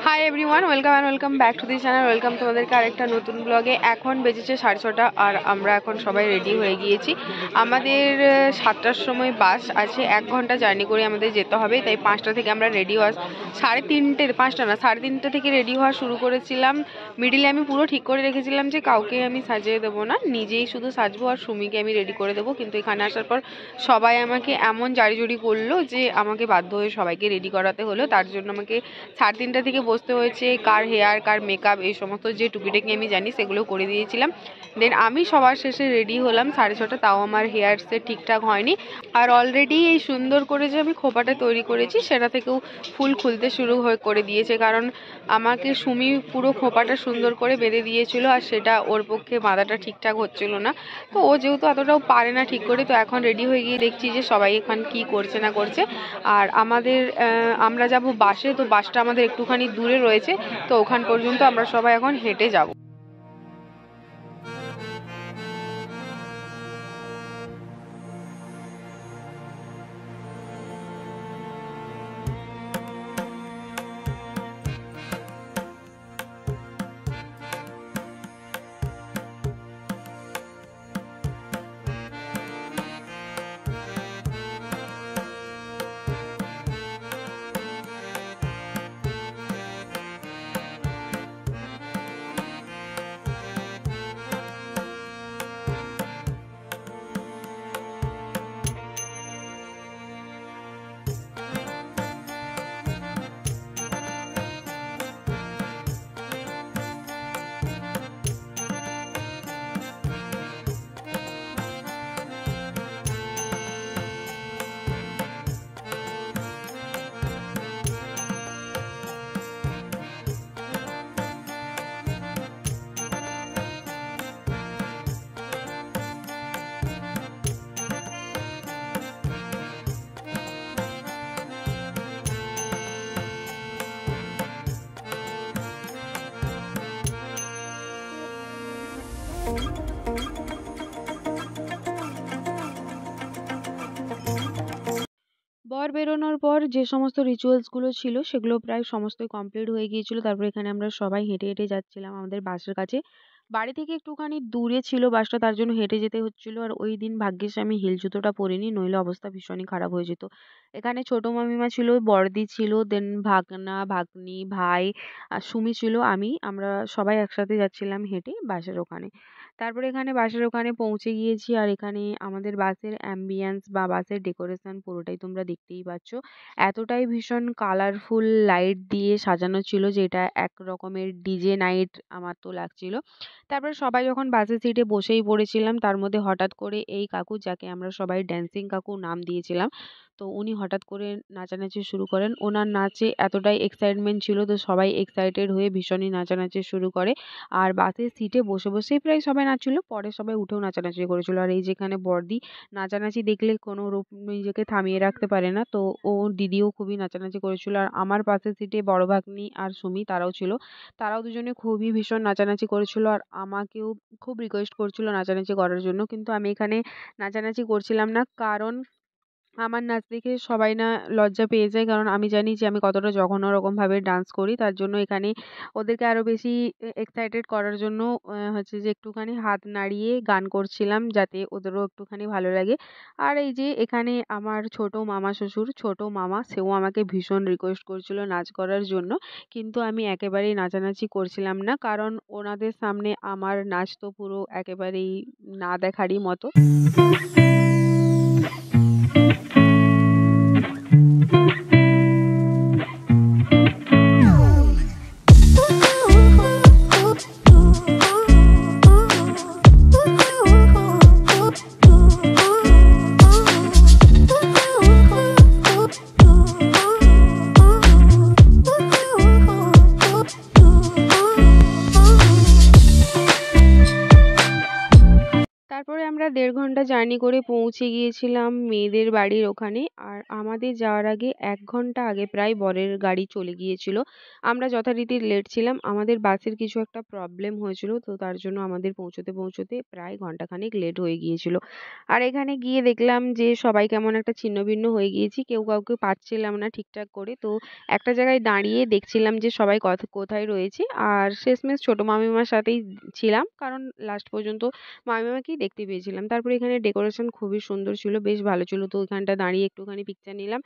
Hi everyone, welcome and welcome back to the channel. Welcome তোমাদেরকে আরেকটা নতুন ব্লগে। এখন বেজেছে 6:30 আর আমরা এখন সবাই রেডি হয়ে গিয়েছি। আমাদের 7টার সময় বাস আছে, 1 ঘন্টা জার্নি করে আমাদের যেতে হবে। তাই 5টা থেকে আমরা রেডি হওয়া 3:30 থেকে রেডি হওয়া শুরু করেছিলাম। মিডিলে আমি পুরো ঠিক করে রেখেছিলাম যে কাউকে আমি সাজিয়ে দেবো না, নিজেই শুধু সাজবো আর সুমিকে আমি রেডি করে দেবো। কিন্তু এখানে আসার পর সবাই আমাকে এমন জারিজুরি করলো যে আমাকে বাধ্য হয়ে সবাইকে রেডি করাতে হলো। তার জন্য আমাকে 3:30 থেকে বসতে হয়েছে। কার হেয়ার, কার মেকআপ, এই সমস্ত যে টুকিটাকি আমি জানি সেগুলো করে দিয়েছিলাম। দেন আমি সবার শেষে রেডি হলাম 6:30, তাও আমার হেয়ার সেট ঠিকঠাক হয়নি। আর অলরেডি এই সুন্দর করে যে আমি খোপাটা তৈরি করেছি সেটা থেকেও ফুল খুলতে শুরু করে দিয়েছে, কারণ আমাকে সুমি পুরো খোপাটা সুন্দর করে বেঁধে দিয়েছিল আর সেটা ওর পক্ষে বাঁধাটা ঠিকঠাক হচ্ছিল না। তো ও যেহেতু অতটাও পারে না ঠিক করে, তো এখন রেডি হয়ে গিয়ে দেখছি যে সবাই এখন কি করছে না করছে। আর আমরা যাব বাসে, তো বাসটা আমাদের একটুখানি দূরে রয়েছে, তো ওখান পর্যন্ত আমরা সবাই এখন হেঁটে যাব। বর বেরোনোর পর যে সমস্ত রিচুয়ালসগুলো ছিল সেগুলো প্রায় সমস্তই কমপ্লিট হয়ে গিয়েছিল। তারপর এখানে আমরা সবাই হেঁটে হেঁটে যাচ্ছিলাম আমাদের বাসের কাছে। বাড়ি থেকে একটুখানি দূরে ছিল বাসটা, তার জন্য হেঁটে যেতে হচ্ছিল। আর ওই দিন ভাগ্যিস আমি হিল জুতোটা পরিনি, নইলে অবস্থা ভীষণই খারাপ হয়ে যেত। এখানে ছোট মামিমা ছিল, বড়দি ছিল, দেন ভাগনা, ভাগ্নি, ভাই আর সুমি ছিল, আমরা সবাই একসাথে যাচ্ছিলাম হেঁটে বাসের ওখানে। তারপরে এখানে বাসের ওখানে পৌঁছে গিয়েছি। আর এখানে আমাদের বাসের অ্যাম্বিয়েন্স বা বাসের ডেকোরেশন পুরোটাই তোমরা দেখতেই পাচ্ছ। এতটাই ভীষণ কালারফুল লাইট দিয়ে সাজানো ছিল যে এটা এক রকমের ডিজে নাইট আমার তো লাগছিল। তারপরে সবাই যখন বাসের সিটে বসেই পড়েছিলাম, তার মধ্যে হঠাৎ করে এই কাকু, যাকে আমরা সবাই ড্যান্সিং কাকু নাম দিয়েছিলাম, তো উনি হঠাৎ করে নাচানাচি শুরু করেন। ওনার নাচে এতটাই এক্সাইটমেন্ট ছিল, তো সবাই এক্সাইটেড হয়ে ভীষণই নাচানাচি শুরু করে। আর বাসের সিটে বসে বসেই প্রায় সবাই নাচছিল, পরে সবাই উঠেও নাচানাচি করেছিল। আর এই যেখানে বড়দি নাচানাচি দেখলে কোনো রূপ নিজেকে থামিয়ে রাখতে পারে না, তো ও দিদিও খুবই নাচানাচি করেছিল। আর আমার পাশের সিটে বড় ভাগ্নি আর সুমি তারাও ছিল, তারাও দুজনে খুবই ভীষণ নাচানাচি করেছিল। আর আমাকেও খুব রিকোয়েস্ট করছিল নাচানাচি করার জন্য, কিন্তু আমি এখানে নাচানাচি করছিলাম না, কারণ আমার নাচ দেখে সবাই না লজ্জা পেয়ে যায়, কারণ আমি জানি যে আমি কতটা জঘন্য রকমভাবে ডান্স করি। তার জন্য এখানে ওদেরকে আরও বেশি এক্সাইটেড করার জন্য হচ্ছে যে একটুখানি হাত নাড়িয়ে গান করছিলাম, যাতে ওদেরও একটুখানি ভালো লাগে। আর এই যে এখানে আমার ছোট মামা শ্বশুর, ছোট মামা, সেও আমাকে ভীষণ রিকোয়েস্ট করছিল নাচ করার জন্য, কিন্তু আমি একেবারেই নাচানাচি করছিলাম না, কারণ ওনাদের সামনে আমার নাচ তো পুরো একেবারেই না দেখারই মতো। তারপরে আমরা 1.5 ঘন্টা জার্নি করে পৌঁছে গিয়েছিলাম মেয়েদের বাড়ির ওখানে। আর আমাদের যাওয়ার আগে ১ ঘন্টা আগে প্রায় বরের গাড়ি চলে গিয়েছিল। আমরা যথারীতি লেট ছিলাম, আমাদের বাসের কিছু একটা প্রবলেম হয়েছিল, তো তার জন্য আমাদের পৌঁছতে পৌঁছতে প্রায় ঘন্টাখানেক লেট হয়ে গিয়েছিল। আর এখানে গিয়ে দেখলাম যে সবাই কেমন একটা ছিন্নভিন্ন হয়ে গিয়েছি, কেউ কাউকে পাচ্ছিলাম না ঠিকঠাক করে। তো একটা জায়গায় দাঁড়িয়ে দেখছিলাম যে সবাই কোথায় রয়েছে। আর শেষমেশ ছোট মামিমার সাথেই ছিলাম, কারণ লাস্ট পর্যন্ত মামিমাকেই দেখতে পেয়েছিলাম। তারপরে এখানে ডেকোরেশন খুবই সুন্দর ছিল, বেশ ভালো ছিল, তো ওইখানটা দাঁড়িয়ে একটুখানি পিকচার নিলাম।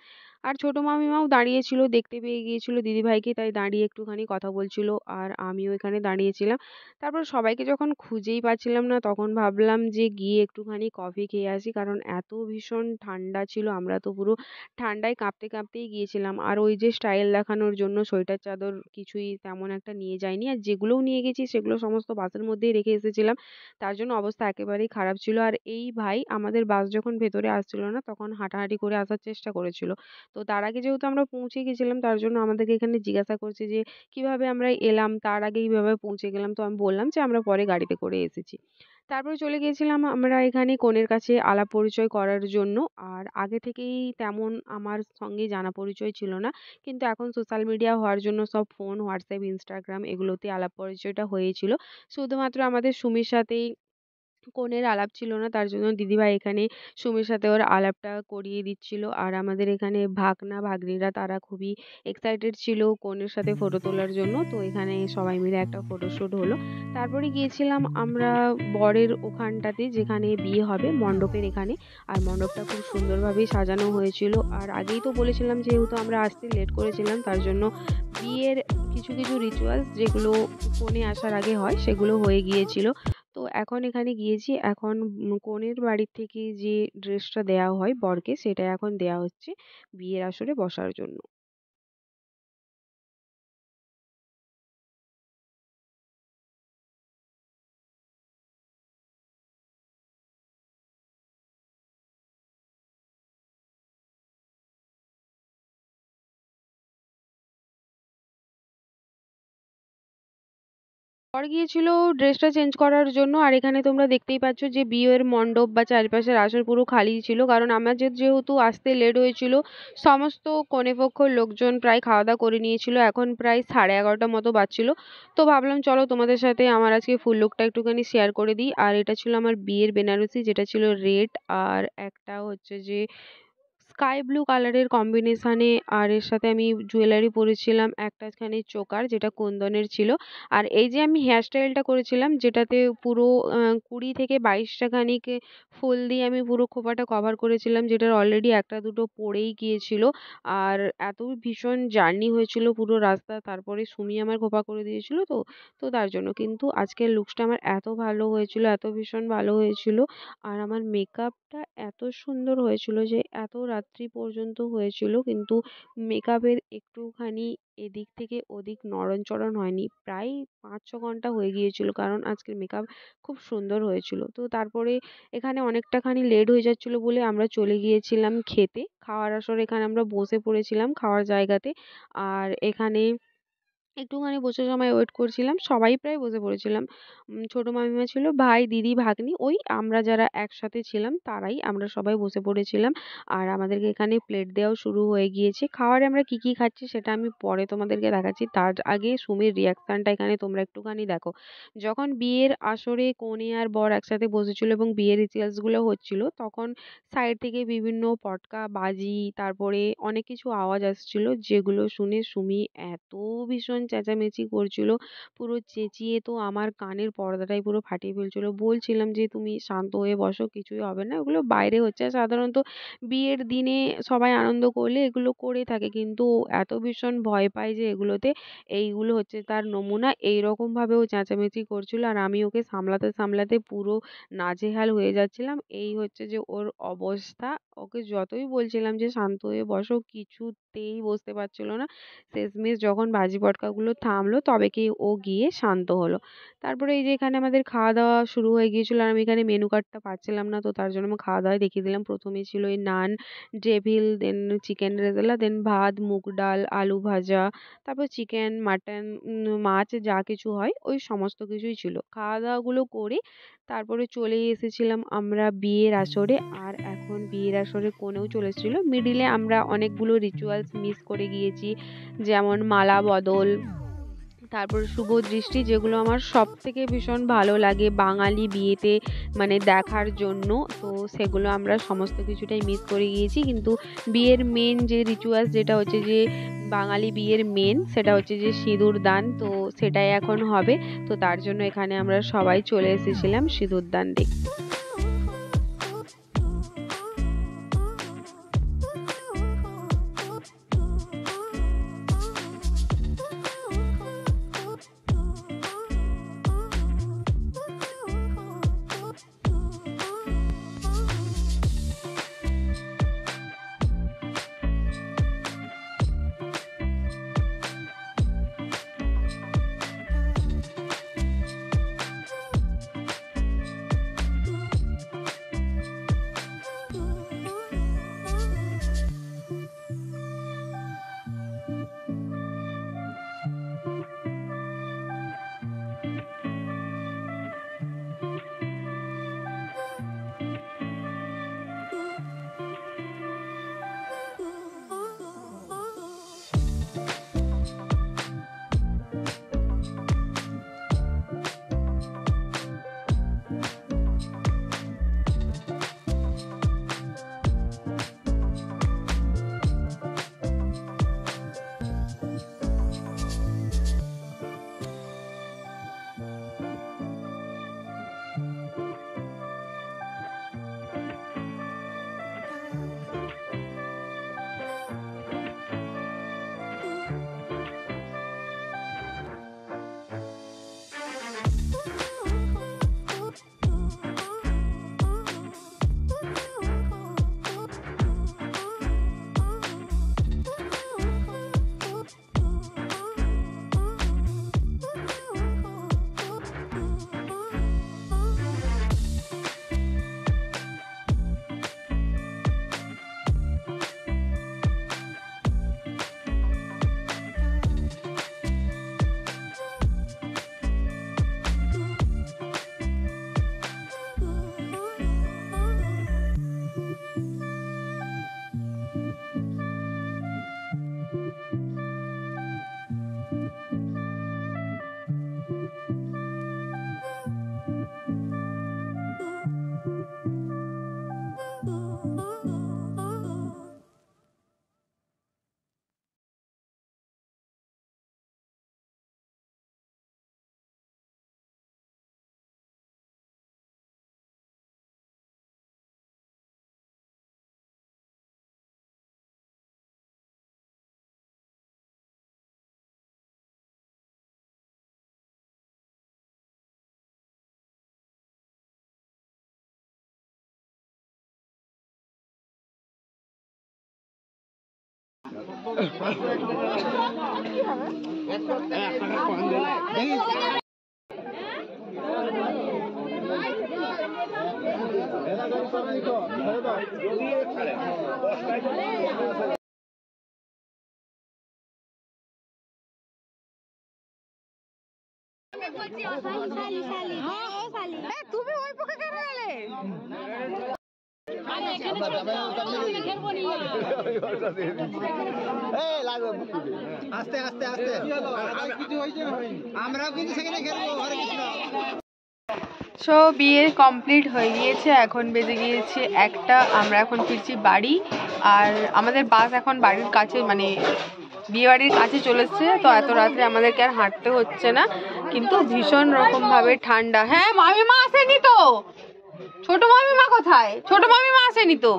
আর ছোট মামিমাও দাঁড়িয়ে ছিল, দেখতে পেয়ে গিয়েছিল দিদিভাইকে, তাই দাঁড়িয়ে একটুখানি কথা বলছিল আর আমিও এখানে দাঁড়িয়েছিলাম। তারপর সবাইকে যখন খুঁজেই পাচ্ছিলাম না, তখন ভাবলাম যে গিয়ে একটুখানি কফি খেয়ে আসি, কারণ এত ভীষণ ঠান্ডা ছিল, আমরা তো পুরো ঠান্ডায় কাঁপতে কাঁপতেই গিয়েছিলাম। আর ওই যে স্টাইল দেখানোর জন্য সোয়েটার চাদর কিছুই তেমন একটা নিয়ে যাইনি, আর যেগুলোও নিয়ে গেছি সেগুলো সমস্ত বাসের মধ্যেই রেখে এসেছিলাম, তার জন্য অবস্থা একেবারেই খারাপ ছিল। আর এই ভাই আমাদের বাস যখন ভেতরে আসছিল না, তখন হাঁটাহাঁটি করে আসার চেষ্টা করেছিল। তো তার আগে যেহেতু আমরা পৌঁছে গেছিলাম, তার জন্য আমাদেরকে এখানে জিজ্ঞাসা করছে যে কিভাবে আমরা এলাম, তার আগে কিভাবে পৌঁছে গেলাম। তো আমি বললাম যে আমরা পরে গাড়িতে করে এসেছি। তারপরে চলে গিয়েছিলাম আমরা এখানে কনের কাছে আলাপ পরিচয় করার জন্য। আর আগে থেকেই তেমন আমার সঙ্গে জানা পরিচয় ছিল না, কিন্তু এখন সোশ্যাল মিডিয়া হওয়ার জন্য সব ফোন, হোয়াটসঅ্যাপ, ইনস্টাগ্রাম এগুলোতে আলাপ পরিচয়টা হয়েছিল। শুধুমাত্র আমাদের সুমির সাথেই কনের আলাপ ছিল না, তার জন্য দিদিভাই এখানে সুমির সাথে ওর আলাপটা করিয়ে দিচ্ছিল। আর আমাদের এখানে ভাগনা ভাগ্নিরা তারা খুবই এক্সাইটেড ছিল কনের সাথে ফটো তোলার জন্য, তো এখানে সবাই মিলে একটা ফটোশ্যুট হলো। তারপরে গিয়েছিলাম আমরা বরের ওখানটাতে, যেখানে বিয়ে হবে, মণ্ডপের এখানে। আর মণ্ডপটা খুব সুন্দরভাবেই সাজানো হয়েছিল। আর আগেই তো বলেছিলাম যেহেতু আমরা আসতে লেট করেছিলাম, তার জন্য বিয়ের কিছু কিছু রিচুয়ালস যেগুলো কনে আসার আগে হয় সেগুলো হয়ে গিয়েছিল। তো এখন এখানে গিয়েছি, এখন কনের বাড়ির থেকে যে ড্রেসটা দেওয়া হয় বরকে, সেটা এখন দেওয়া হচ্ছে বিয়ের আসরে বসার জন্য। বর গিয়েছিল ড্রেসটা চেঞ্জ করার জন্য। আর এখানে তোমরা দেখতেই পাচ্ছ যে বিয়ের মণ্ডপ বা চারিপাশের আসর পুরো খালি ছিল, কারণ আমার যেহেতু আসতে লেট হয়েছিল, সমস্ত কনেপক্ষর লোকজন প্রায় খাওয়া দাওয়া করে নিয়েছিল। এখন প্রায় 11:30 মতো বাজছিল। তো ভাবলাম চলো তোমাদের সাথে আমার আজকে ফুল লুকটা একটুখানি শেয়ার করে দিই। আর এটা ছিল আমার বিয়ের বেনারসি, যেটা ছিল রেড, আর একটা হচ্ছে যে স্কাই ব্লু কালারের কম্বিনেশনে। আর এর সাথে আমি জুয়েলারি পরেছিলাম একটাখানি চোকার, যেটা কুন্দনের ছিল। আর এই যে আমি হেয়ার স্টাইলটা করেছিলাম, যেটাতে পুরো 20 থেকে 22টা খানিক ফুল দিয়ে আমি পুরো খোপাটা কভার করেছিলাম, যেটার অলরেডি একটা দুটো পড়েই গিয়েছিল। আর এত ভীষণ জার্নি হয়েছিল পুরো রাস্তা, তারপরে সুমি আমার খোপা করে দিয়েছিল। তো তো তার জন্য কিন্তু আজকের লুকসটা আমার এত ভালো হয়েছিল, এত ভীষণ ভালো হয়েছিল। আর আমার মেকআপটা এত সুন্দর হয়েছিল যে এত রাত্রি পর্যন্ত হয়েছিল, কিন্তু মেকআপের একটুখানি এদিক থেকে ওদিক নড়নচড়ন হয়নি, প্রায় 5-6 ঘন্টা হয়ে গিয়েছিল, কারণ আজকের মেকআপ খুব সুন্দর হয়েছিল। তো তারপরে এখানে অনেকটাখানি লেট হয়ে যাচ্ছিল বলে আমরা চলে গিয়েছিলাম খেতে, খাওয়ার আসরে এখানে আমরা বসে পড়েছিলাম খাওয়ার জায়গাতে। আর এখানে একটুখানি বসে সময় ওয়েট করছিলাম, সবাই প্রায় বসে পড়েছিলাম। ছোট মামিমা ছিল, ভাই, দিদি, ভাগ্নি, ওই আমরা যারা একসাথে ছিলাম তারাই আমরা সবাই বসে পড়েছিলাম। আর আমাদেরকে এখানে প্লেট দেওয়াও শুরু হয়ে গিয়েছে। খাওয়ারে আমরা কি কি খাচ্ছি সেটা আমি পরে তোমাদেরকে দেখাচ্ছি, তার আগে সুমির রিয়াকশনটা এখানে তোমরা একটুখানি দেখো। যখন বিয়ের আসরে কনে আর বর একসাথে বসেছিল এবং বিয়ের রিচুয়ালস গুলো হচ্ছিল, তখন সাইড থেকে বিভিন্ন পটকা বাজি, তারপরে অনেক কিছু আওয়াজ আসছিল, যেগুলো শুনে সুমি এত ভীষণ চেঁচামেচি করছিল, পুরো চেঁচিয়ে তো আমার কানের পর্দাটাই পুরো ফাটিয়ে ফেলছিল। বলছিলাম যে তুমি শান্ত হয়ে বসো, কিছুই হবে না, ওগুলো বাইরে হচ্ছে। আর সাধারণত বিয়ের দিনে সবাই আনন্দ করলে এগুলো করে থাকে, কিন্তু ও এত ভীষণ ভয় পায় যে এগুলোতে, এইগুলো হচ্ছে তার নমুনা, এইরকম ভাবে ও চেঁচামেচি করছিল। আর আমি ওকে সামলাতে সামলাতে পুরো নাজেহাল হয়ে যাচ্ছিলাম। এই হচ্ছে যে ওর অবস্থা। ওকে যতই বলছিলাম যে শান্ত হয়ে বসো, কিছুতেই বসতে পারছিল না। শেষমেশ যখন বাজি পটকা কথাগুলো থামলো তবে কি ও গিয়ে শান্ত হলো। তারপরে এই যে এখানে আমাদের খাওয়া দাওয়া শুরু হয়ে গিয়েছিল আর আমি এখানে মেনু কার্ডটা পাচ্ছিলাম না, তো তার জন্য আমি খাওয়া দাওয়ায় দেখিয়ে দিলাম। প্রথমে ছিল এই নান, ডেভিল, দেন চিকেন রেজালা, দেন ভাত, মুগ ডাল, আলু ভাজা, তারপর চিকেন, মাটন, মাছ যা কিছু হয় ওই সমস্ত কিছুই ছিল। খাওয়া দাওয়াগুলো করে তারপরে চলে এসেছিলাম আমরা বিয়ের আসরে। আর এখন বিয়ের আসরে কনেও চলে এসেছিলো। মিডিলে আমরা অনেকগুলো রিচুয়ালস মিস করে গিয়েছি, যেমন মালা বদল, তারপর শুভ দৃষ্টি, যেগুলো আমার সব থেকে ভীষণ ভালো লাগে বাঙালি বিয়েতে মানে দেখার জন্য। তো সেগুলো আমরা সমস্ত কিছুটাই মিস করে গিয়েছি। কিন্তু বিয়ের মেন যে রিচুয়ালস, যেটা হচ্ছে যে বাঙালি বিয়ের মেন, সেটা হচ্ছে যে সিঁদুর দান, তো সেটাই এখন হবে। তো তার জন্য এখানে আমরা সবাই চলে এসেছিলাম সিঁদুর দান দেখতে। তুমি ওই পক্ষে কেন এলে? আস্তে আস্তে আস্তে আমরাও কিন্তু সেখানে খেলবো। হরে কৃষ্ণ। সো বিয়ে কমপ্লিট হয়ে গিয়েছে, এখন বেজে গিয়েছে 1টা। আমরা এখন ফিরছি বাড়ি। আর আমাদের বাস এখন বাড়ির কাছে মানে বিয়ে বাড়ির কাছে চলেছে, তো এত রাত্রে আমাদেরকে আর হাঁটতে হচ্ছে না। কিন্তু ভীষণ রকম ভাবে ঠান্ডা। হ্যাঁ মামিমা আসেনি তো? ছোট মামিমা কোথায়? ছোট মামিমা আসেনি তো?